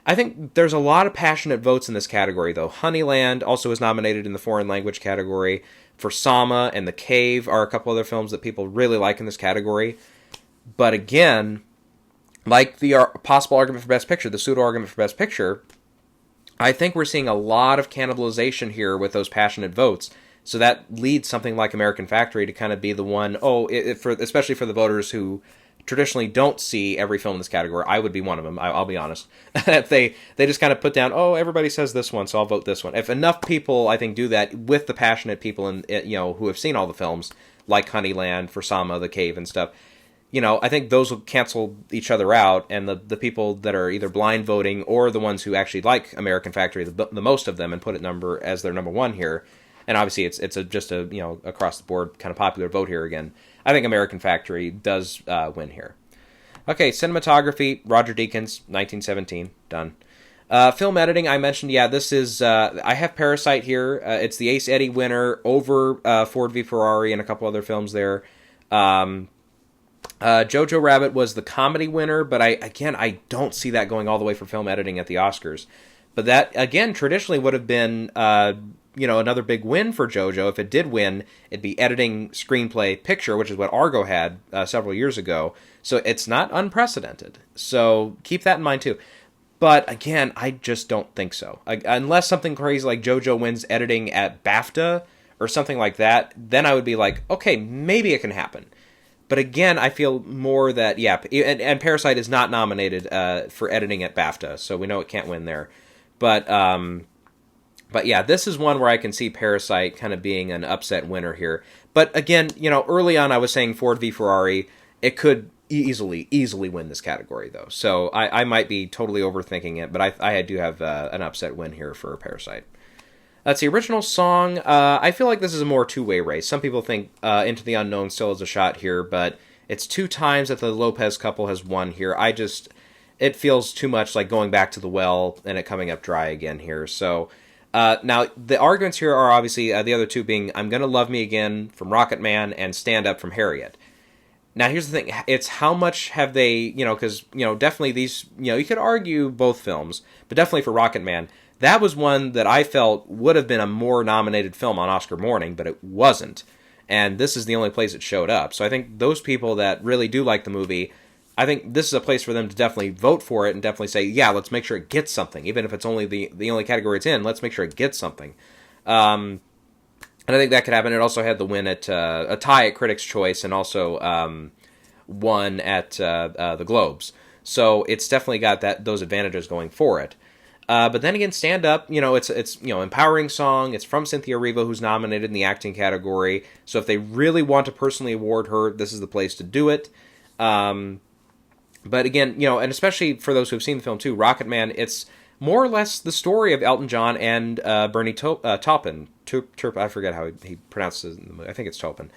I think there's a lot of passionate votes in this category, though. Honeyland also is nominated in the foreign language category. For Sama and The Cave are a couple other films that people really like in this category. But again, like the possible argument for Best Picture, the pseudo-argument for Best Picture, I think we're seeing a lot of cannibalization here with those passionate votes. So that leads something like American Factory to kind of be the one, especially for the voters who traditionally don't see every film in this category. I would be one of them, I'll be honest. If they just kind of put down, everybody says this one, so I'll vote this one. If enough people, I think, do that with the passionate people who have seen all the films, like Honeyland, For Sama, The Cave, and stuff, I think those will cancel each other out, and the people that are either blind voting or the ones who actually like American Factory, the most of them, and put it as their number one here, and obviously it's just a across the board kind of popular vote here again. I think American Factory does win here. Okay, cinematography, Roger Deakins, 1917, done. Film editing, I mentioned, this is, I have Parasite here. It's the Ace Eddie winner over Ford v. Ferrari and a couple other films there. Jojo Rabbit was the comedy winner, but I don't see that going all the way for film editing at the Oscars. But that, again, traditionally would have been another big win for JoJo. If it did win, it'd be editing, screenplay, picture, which is what Argo had several years ago. So it's not unprecedented. So keep that in mind too. But again, I just don't think so. Unless something crazy like JoJo wins editing at BAFTA or something like that, then I would be like, okay, maybe it can happen. But again, I feel more that, and Parasite is not nominated for editing at BAFTA, so we know it can't win there. But yeah, this is one where I can see Parasite kind of being an upset winner here. But again, early on I was saying Ford v. Ferrari. It could easily win this category, though. So I might be totally overthinking it, but I do have an upset win here for Parasite. Let's see, original song. I feel like this is a more two-way race. Some people think Into the Unknown still has a shot here, but it's 2 times that the Lopez couple has won here. It feels too much like going back to the well and it coming up dry again here. So now the arguments here are obviously the other two being I'm Gonna Love Me Again from Rocket Man and Stand Up from Harriet. Now here's the thing, it's how much have they, because, definitely these, you could argue both films, but definitely for Rocket Man, That was one that I felt would have been a more nominated film on Oscar morning, but it wasn't. And this is the only place it showed up. So I think those people that really do like the movie, I think this is a place for them to definitely vote for it and definitely say, yeah, let's make sure it gets something. Even if it's only the only category it's in, let's make sure it gets something. And I think that could happen. It also had the win at a tie at Critics' Choice and also won at the Globes. So it's definitely got those advantages going for it. But then again, Stand Up, it's empowering song. It's from Cynthia Erivo, who's nominated in the acting category. So if they really want to personally award her, this is the place to do it. But again, and especially for those who've seen the film too, Rocket Man, it's more or less the story of Elton John and Bernie Taupin. I forget how he pronounces it in the movie. I think it's Taupin.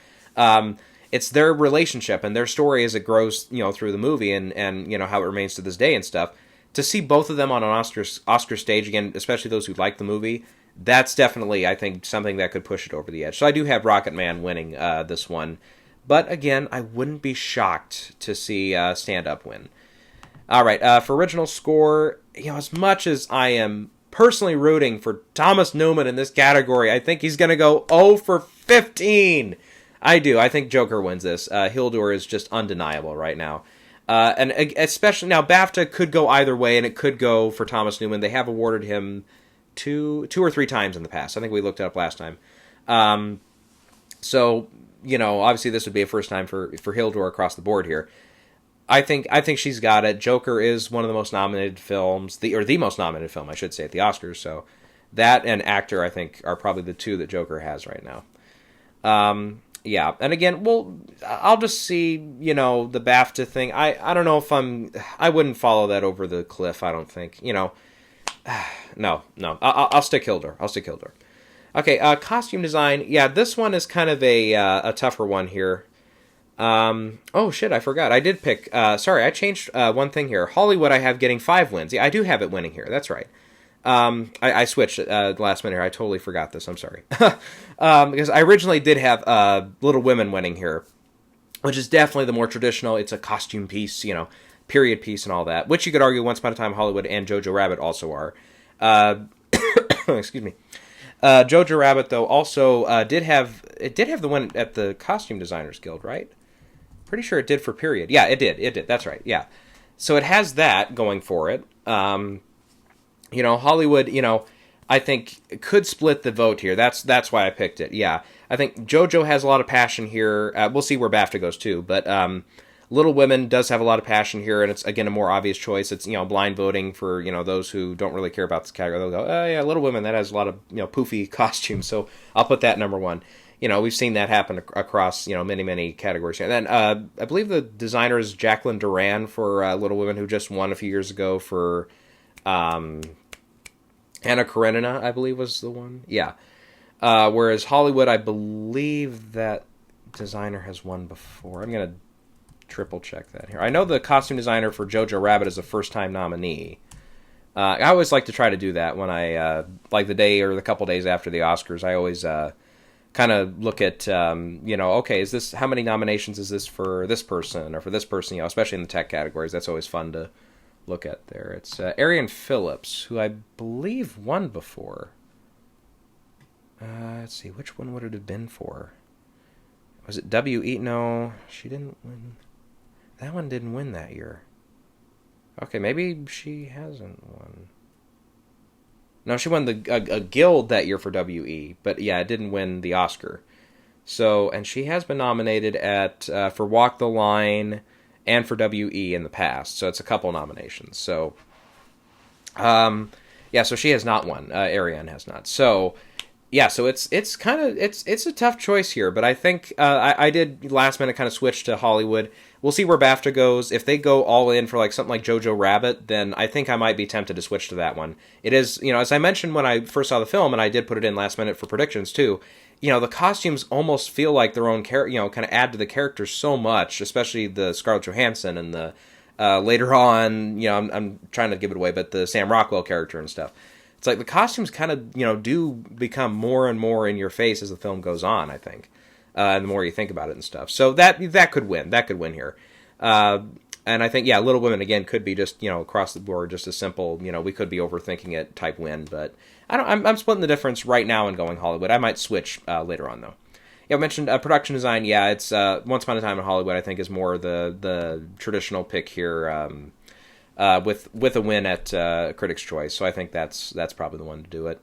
It's their relationship and their story as it grows, through the movie and how it remains to this day and stuff. To see both of them on an Oscar stage again, especially those who like the movie, that's definitely, I think, something that could push it over the edge. So I do have Rocket Man winning this one. But again, I wouldn't be shocked to see Stand Up win. All right, for original score, as much as I am personally rooting for Thomas Newman in this category, I think he's going to go 0 for 15. I do. I think Joker wins this. Hildur is just undeniable right now. And especially now, BAFTA could go either way, and it could go for Thomas Newman. They have awarded him two or three times in the past. I think we looked it up last time. So, obviously this would be a first time for Hildur across the board here. I think she's got it. Joker is one of the most nominated films, the most nominated film, I should say, at the Oscars. So that and actor, I think, are probably the two that Joker has right now. Yeah, and again, I'll just see, the BAFTA thing. I don't know if I wouldn't follow that over the cliff, I don't think. No. I'll stick Hildur. Okay, costume design. Yeah, this one is kind of a tougher one here. Oh, shit, I forgot. I did pick, sorry, I changed one thing here. Hollywood I have getting 5 wins. Yeah, I do have it winning here, that's right. I switched last minute here. I totally forgot this. I'm sorry. Because I originally did have Little Women winning here, which is definitely the more traditional. It's a costume piece, period piece and all that, which you could argue Once Upon a Time Hollywood and Jojo Rabbit also are. Excuse me. Jojo Rabbit, though, also did have the win at the Costume Designers Guild, right? Pretty sure it did for period. Yeah, it did. That's right, yeah. So it has that going for it. Hollywood, I think could split the vote here. That's why I picked it. Yeah, I think JoJo has a lot of passion here. We'll see where BAFTA goes too, but Little Women does have a lot of passion here, and it's again a more obvious choice. It's blind voting for those who don't really care about this category. They'll go, oh yeah, Little Women, that has a lot of poofy costumes, so I'll put that number one. We've seen that happen across many categories. And then I believe the designer is Jacqueline Duran for Little Women, who just won a few years ago for. Anna Karenina, I believe, was the one. Yeah. Whereas Hollywood, I believe that designer has won before. I'm going to triple check that here. I know the costume designer for Jojo Rabbit is a first-time nominee. I always like to try to do that when I, like the day or the couple days after the Oscars, I always kind of look at, okay, how many nominations is this for this person or for this person, especially in the tech categories. That's always fun to look at there. It's Arian Phillips, who I believe won before. Let's see, which one would it have been for? Was it W.E.? No, she didn't win. That one didn't win that year. Okay, maybe she hasn't won. No, she won a guild that year for W.E., but yeah, it didn't win the Oscar. So, and she has been nominated for Walk the Line and for W.E. in the past, so it's a couple nominations. So, so she has not won. Ariane has not. So, yeah, so it's a tough choice here, but I think I did last minute kind of switch to Hollywood. We'll see where BAFTA goes. If they go all in for something like Jojo Rabbit, then I think I might be tempted to switch to that one. It is, as I mentioned when I first saw the film, and I did put it in last minute for predictions too. The costumes almost feel like their own character, kind of add to the characters so much, especially the Scarlett Johansson and the later on, I'm trying to give it away, but the Sam Rockwell character and stuff. It's like the costumes kind of, do become more and more in your face as the film goes on, I think. And the more you think about it and stuff. So that could win. That could win here. And I think, yeah, Little Women, again, could be just, across the board, just a simple, we could be overthinking it type win. But I'm splitting the difference right now and going Hollywood. I might switch later on, though. Yeah, I mentioned production design. Yeah, it's Once Upon a Time in Hollywood, I think, is more the traditional pick here with a win at Critics' Choice. So I think that's probably the one to do it.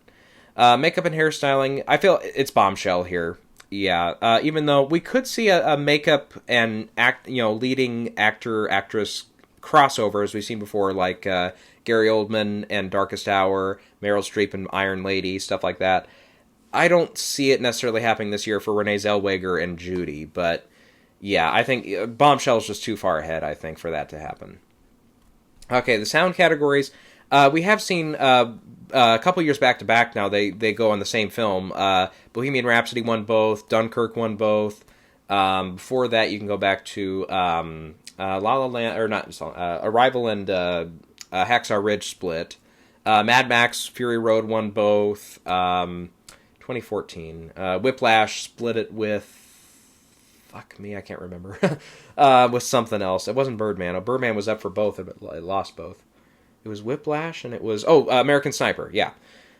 Makeup and hairstyling, I feel it's Bombshell here. Yeah, even though we could see a makeup and leading actor actress crossover as we've seen before, like Gary Oldman and Darkest Hour, Meryl Streep and Iron Lady, stuff like that. I don't see it necessarily happening this year for Renee Zellweger and Judy, but yeah, I think Bombshell is just too far ahead, I think, for that to happen. Okay, the sound categories. We have seen a couple years back to back now, they go on the same film. Bohemian Rhapsody won both. Dunkirk won both. Before that, you can go back to La La Land, or not, Arrival and Hacksaw Ridge split. Mad Max Fury Road won both. 2014. Whiplash split it with... Fuck me, I can't remember. With something else. It wasn't Birdman. Birdman was up for both, but it lost both. It was Whiplash, and it was... American Sniper, yeah.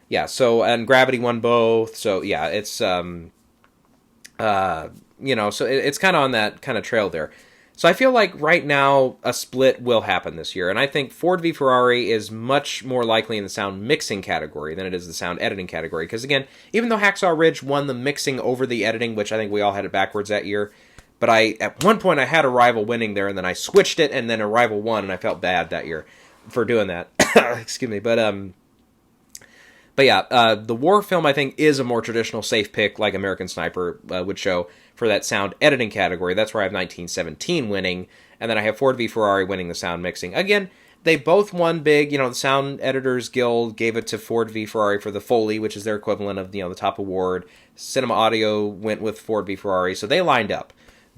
Yeah, so, and Gravity won both, so, yeah, it's, so it's kind of on that kind of trail there. So I feel like right now a split will happen this year, and I think Ford v Ferrari is much more likely in the sound mixing category than it is the sound editing category, because again, even though Hacksaw Ridge won the mixing over the editing, which I think we all had it backwards that year, but at one point I had Arrival winning there, and then I switched it, and then Arrival won, and I felt bad that year for doing that. Excuse me, but yeah, the war film, I think, is a more traditional safe pick, like American Sniper would show, for that sound editing category. That's where I have 1917 winning, and then I have Ford v Ferrari winning the sound mixing. Again, they both won big. The Sound Editors Guild gave it to Ford v Ferrari for the Foley, which is their equivalent of, the top award. Cinema Audio went with Ford v Ferrari, so they lined up.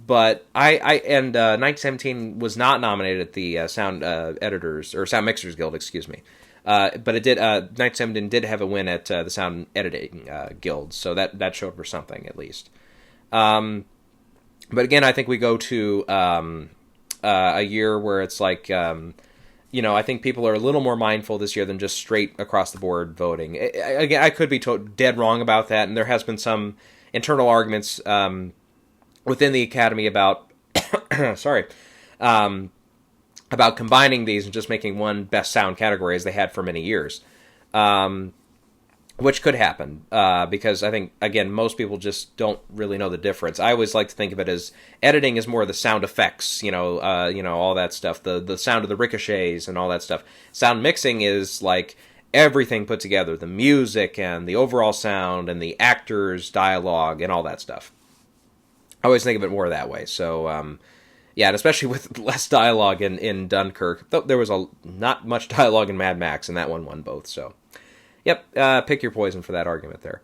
But 1917 was not nominated at the Sound Editors, or Sound Mixers Guild, excuse me. But it did. 1917 did have a win at the Sound Editing Guild, so that showed for something at least. But again, I think we go to a year where it's like, I think people are a little more mindful this year than just straight across the board voting. Again, I could be dead wrong about that, and there has been some internal arguments within the Academy about about combining these and just making one best sound category as they had for many years. Which could happen, because I think, again, most people just don't really know the difference. I always like to think of it as editing is more the sound effects, all that stuff, the sound of the ricochets and all that stuff. Sound mixing is like everything put together, the music and the overall sound and the actors' dialogue and all that stuff. I always think of it more that way. So, yeah, and especially with less dialogue in Dunkirk. There was not much dialogue in Mad Max, and that one won both, so... Yep, pick your poison for that argument there.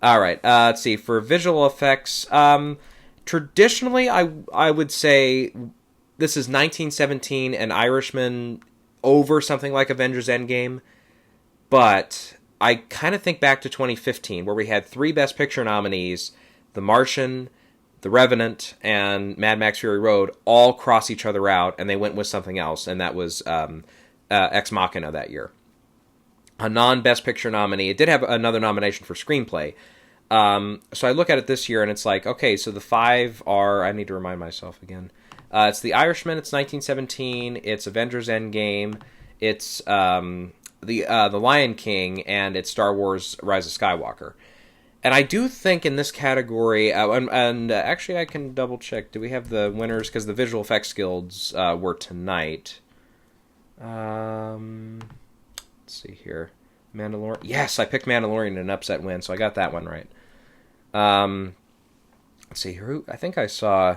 All right, let's see. For visual effects, traditionally, I would say this is 1917 and Irishman over something like Avengers Endgame, but I kind of think back to 2015, where we had 3 Best Picture nominees, The Martian, The Revenant, and Mad Max Fury Road, all cross each other out, and they went with something else, and that was Ex Machina that year. A non-Best Picture nominee. It did have another nomination for Screenplay. So I look at it this year, and it's like, okay, so the 5 are... I need to remind myself again. It's The Irishman, it's 1917, it's Avengers Endgame, it's the Lion King, and it's Star Wars Rise of Skywalker. And I do think in this category... actually, I can double-check. Do we have the winners? Because the Visual Effects Guilds were tonight. Let's see here. Mandalorian. Yes, I picked Mandalorian in an upset win, so I got that one right. Let's see. I think I saw...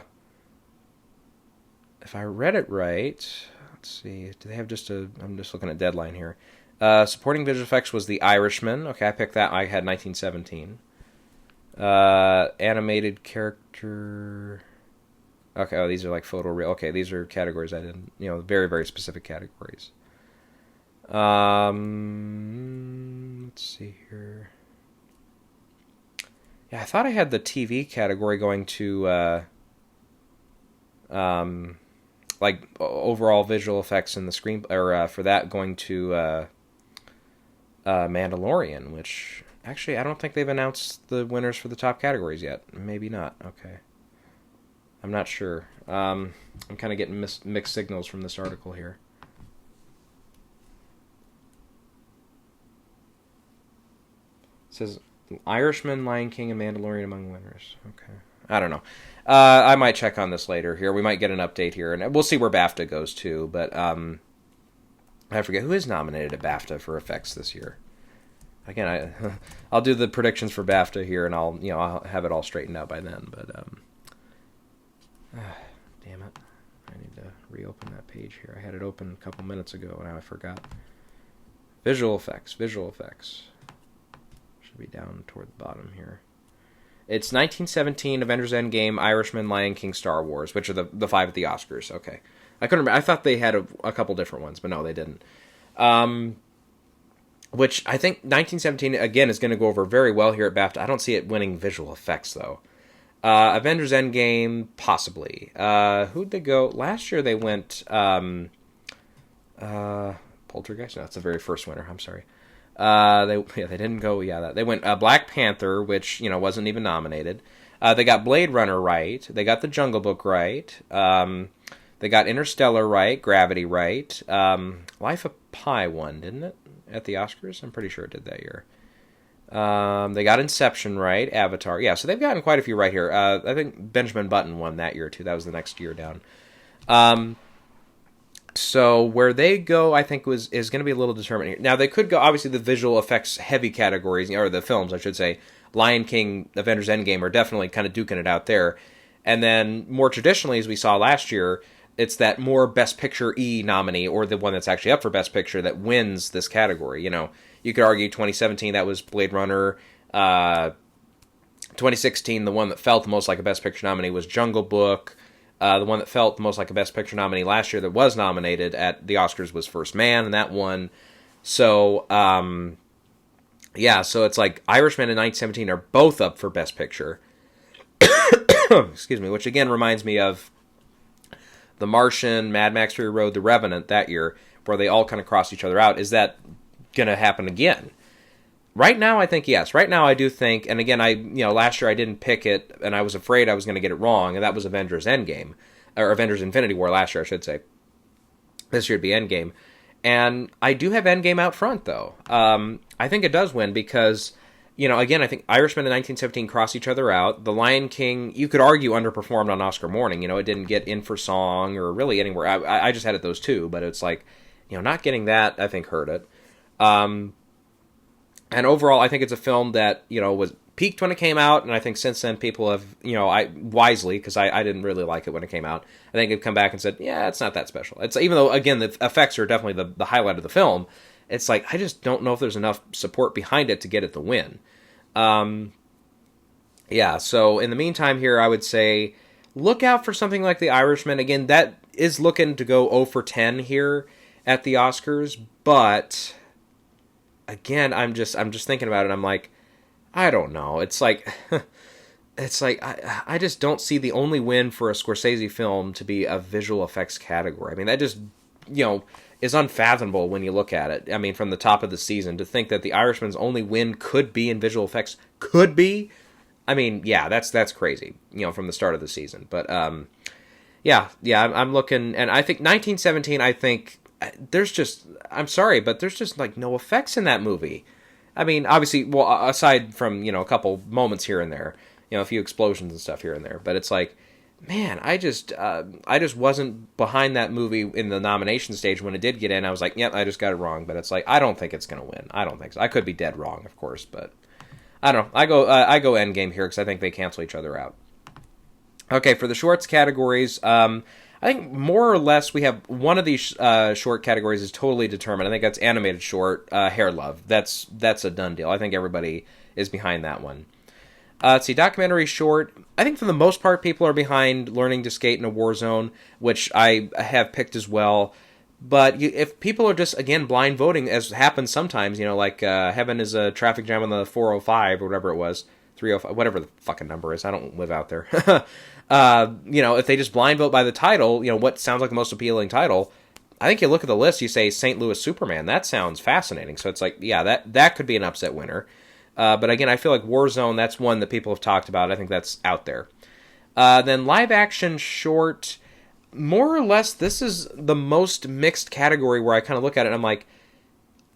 If I read it right... Let's see. Do they have just a... I'm just looking at deadline here. Supporting visual effects was The Irishman. Okay, I picked that. I had 1917. Animated character... Okay, these are like photo real. Okay, these are categories I didn't... very, very specific categories. Let's see here. Yeah, I thought I had the TV category going to like overall visual effects in the screen, or for that going to Mandalorian, which actually I don't think they've announced the winners for the top categories yet. Maybe not. Okay, I'm not sure. I'm kind of getting mixed signals from this article here. It says Irishman, Lion King, and Mandalorian among winners. Okay, I don't know. I might check on this later here. We might get an update here, and we'll see where BAFTA goes too. But I forget who is nominated at BAFTA for effects this year. Again, I'll do the predictions for BAFTA here, and I'll have it all straightened out by then. But damn it, I need to reopen that page here. I had it open a couple minutes ago, and I forgot. Visual effects. Should be down toward the bottom here. It's 1917, Avengers Endgame, Irishman, Lion King, Star Wars, which are the 5 at the Oscars. Okay. I couldn't remember. I thought they had a couple different ones, but no, they didn't. Which I think 1917, again, is going to go over very well here at BAFTA. I don't see it winning visual effects, though. Avengers Endgame, possibly. Who'd they go? Last year they went... Poltergeist? No, that's the very first winner. I'm sorry. They didn't go. Yeah, they went Black Panther, which wasn't even nominated. They got Blade Runner right. They got The Jungle Book right. They got Interstellar right. Gravity right. Life of Pi won, didn't it, at the Oscars? I'm pretty sure it did that year. They got Inception right. Avatar. Yeah, so they've gotten quite a few right here. I think Benjamin Button won that year too. That was the next year down. So where they go, I think, is going to be a little determinant here. Now, they could go, obviously, the visual effects heavy categories, or the films, I should say. Lion King, Avengers Endgame are definitely kind of duking it out there. And then, more traditionally, as we saw last year, it's that more Best Picture-y nominee, or the one that's actually up for Best Picture, that wins this category. You could argue 2017, that was Blade Runner. 2016, the one that felt the most like a Best Picture nominee was Jungle Book. The one that felt the most like a Best Picture nominee last year that was nominated at the Oscars was First Man, and that won. So, so it's like Irishman and 1917 are both up for Best Picture. Excuse me, which again reminds me of The Martian, Mad Max Fury Road, The Revenant that year, where they all kind of crossed each other out. Is that going to happen again? Right now, I think yes. Right now, I do think, and again, last year I didn't pick it, and I was afraid I was going to get it wrong, and that was Avengers Endgame, or Avengers Infinity War last year, I should say. This year it'd be Endgame, and I do have Endgame out front though. I think it does win because, again, I think Irishman and 1917 cross each other out. The Lion King, you could argue, underperformed on Oscar morning. It didn't get in for song or really anywhere. I just had it those two, but it's like, not getting that I think hurt it. And overall, I think it's a film that, was peaked when it came out, and I think since then people have, wisely, because I didn't really like it when it came out, I think they've come back and said, yeah, it's not that special. It's even though, again, the effects are definitely the highlight of the film, it's like, I just don't know if there's enough support behind it to get it the win. So in the meantime here, I would say, look out for something like The Irishman. Again, that is looking to go 0 for 10 here at the Oscars, but... Again, I'm just thinking about it. I'm like, I don't know. It's like I just don't see the only win for a Scorsese film to be a visual effects category. I mean, that just is unfathomable when you look at it. I mean, from the top of the season to think that The Irishman's only win could be in visual effects could be. I mean, yeah, that's crazy. From the start of the season, but I'm looking, and I think 1917. I think. There's just, I'm sorry, but there's just like no effects in that movie. I mean, obviously, well, aside from, a couple moments here and there, a few explosions and stuff here and there, but it's like, man, I just wasn't behind that movie in the nomination stage when it did get in. I was like, yep, I just got it wrong, but it's like, I don't think it's going to win. I don't think so. I could be dead wrong, of course, but I don't know. I go Endgame here because I think they cancel each other out. Okay, for the shorts categories, I think more or less we have one of these short categories is totally determined. I think that's animated short, Hair Love. That's a done deal. I think everybody is behind that one. Let's see, documentary short. I think for the most part people are behind Learning to Skate in a War Zone, which I have picked as well. But if people are just, again, blind voting, as happens sometimes, like Heaven is a Traffic Jam on the 405 or whatever it was. 305, whatever the fucking number is. I don't live out there. If they just blind vote by the title, what sounds like the most appealing title, I think you look at the list, you say St. Louis Superman. That sounds fascinating. So it's like, yeah, that could be an upset winner. But again, I feel like Warzone, that's one that people have talked about. I think that's out there. Then live action short, more or less, this is the most mixed category where I kind of look at it and I'm like,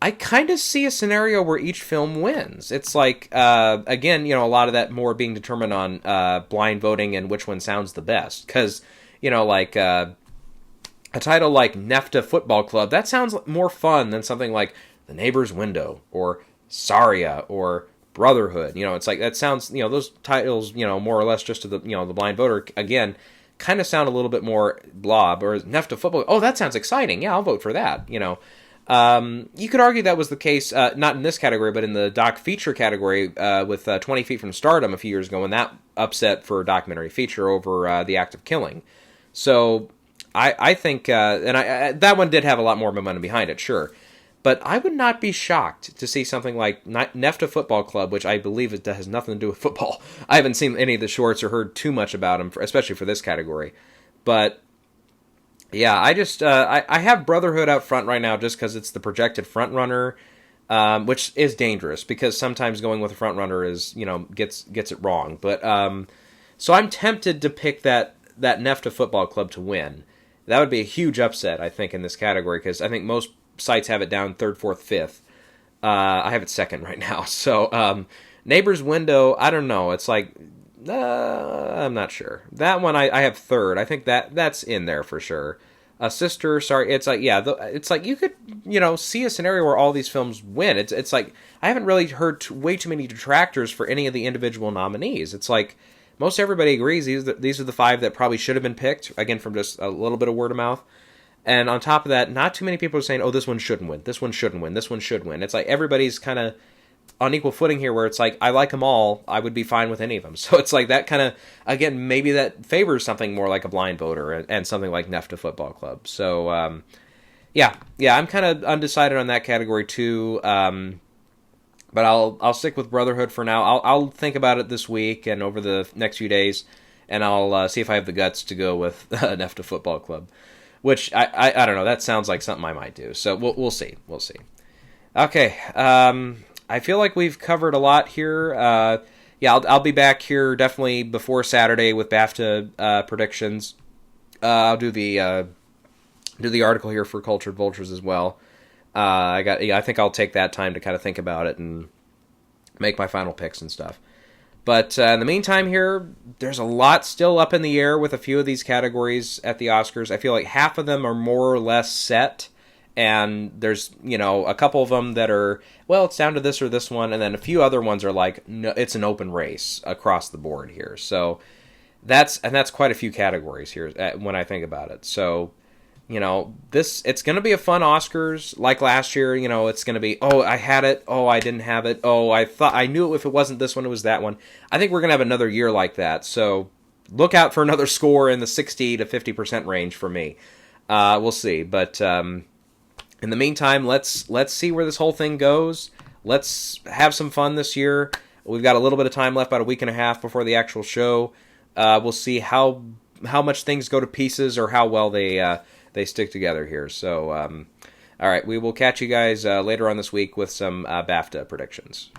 I kind of see a scenario where each film wins. It's like, again, a lot of that more being determined on blind voting and which one sounds the best. Because, like a title like Nefta Football Club, that sounds more fun than something like The Neighbor's Window or Saria or Brotherhood. It's like that sounds, those titles, more or less just to the, the blind voter, again, kind of sound a little bit more blob. Or Nefta Football, oh, that sounds exciting. Yeah, I'll vote for that, You could argue that was the case, not in this category, but in the doc feature category with 20 Feet from Stardom a few years ago, when that upset for a documentary feature over The Act of Killing. So I think, that one did have a lot more momentum behind it, sure. But I would not be shocked to see something like Nefta Football Club, which I believe it has nothing to do with football. I haven't seen any of the shorts or heard too much about them, especially for this category. But yeah, I just I have Brotherhood out front right now just because it's the projected front runner, which is dangerous because sometimes going with a front runner is gets it wrong. But so I'm tempted to pick that Nefta Football Club to win. That would be a huge upset, I think, in this category because I think most sites have it down third, fourth, fifth. I have it second right now. So Neighbor's Window, I don't know. It's like I'm not sure. That one I have third. I think that's in there for sure. Sister, sorry, it's like, yeah, it's like you could, see a scenario where all these films win. It's like, I haven't really heard way too many detractors for any of the individual nominees. It's like, most everybody agrees these are the 5 that probably should have been picked, again, from just a little bit of word of mouth. And on top of that, not too many people are saying, oh, this one shouldn't win, this one shouldn't win, this one should win. It's like, everybody's kind of on equal footing here where it's like, I like them all, I would be fine with any of them. So it's like that kind of, again, maybe that favors something more like a blind voter and something like Nefta Football Club. So, yeah, I'm kind of undecided on that category too. But I'll stick with Brotherhood for now. I'll think about it this week and over the next few days, and I'll see if I have the guts to go with Nefta Football Club, which I don't know. That sounds like something I might do. So we'll see. We'll see. Okay. I feel like we've covered a lot here. Yeah, I'll be back here definitely before Saturday with BAFTA predictions. I'll do the article here for Cultured Vultures as well. I think I'll take that time to kind of think about it and make my final picks and stuff. But in the meantime here, there's a lot still up in the air with a few of these categories at the Oscars. I feel like half of them are more or less set. And there's, a couple of them that are, well, it's down to this or this one. And then a few other ones are like, no, it's an open race across the board here. So that's quite a few categories here when I think about it. So, it's going to be a fun Oscars like last year. It's going to be, oh, I had it. Oh, I didn't have it. Oh, I thought I knew it. If it wasn't this one, it was that one. I think we're going to have another year like that. So look out for another score in the 60 to 50% range for me. We'll see. But, in the meantime, let's see where this whole thing goes. Let's have some fun this year. We've got a little bit of time left, about a week and a half before the actual show. We'll see how much things go to pieces or how well they stick together here. So, all right, we will catch you guys later on this week with some BAFTA predictions.